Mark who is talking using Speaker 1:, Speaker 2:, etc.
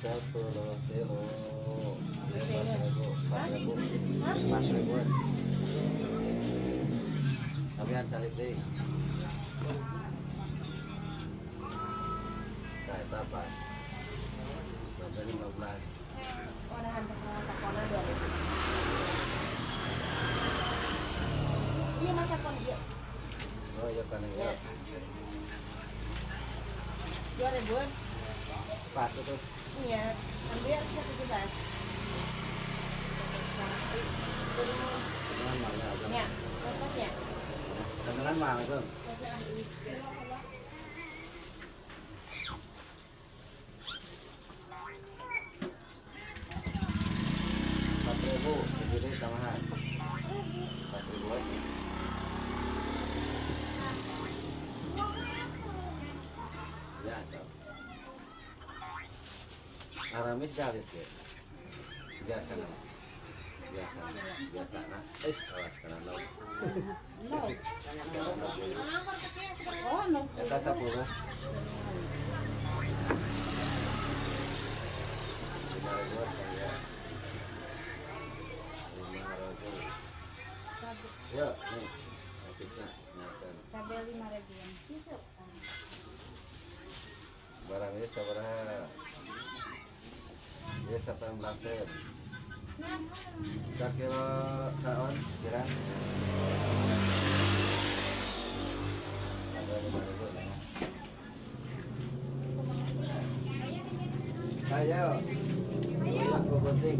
Speaker 1: 10 kilo 15.000 4.000 tapian salib deh nah itu apa sampai 15
Speaker 2: Wadahan pasangan sakona 2.000. Iya mas sakon iya.
Speaker 1: oh iya kan ya
Speaker 2: 2.000.
Speaker 1: pas itu
Speaker 2: Iya, ambil 17.
Speaker 1: dengan mana aja
Speaker 2: Ya, lepasnya.
Speaker 1: dengan mana itu 4.000 segini tambahan 4.000 aja ya so. Aramis garis ya biasa nama biasa nah awas karena no
Speaker 2: Oh, no.
Speaker 1: kita 10 ya nih habisnya nyatakan
Speaker 2: Cabai 5.000-an. Gitu.
Speaker 1: barangnya seberapa ya 18 sen 1 kilo saon kira ada 5.000 ya ayo aku penting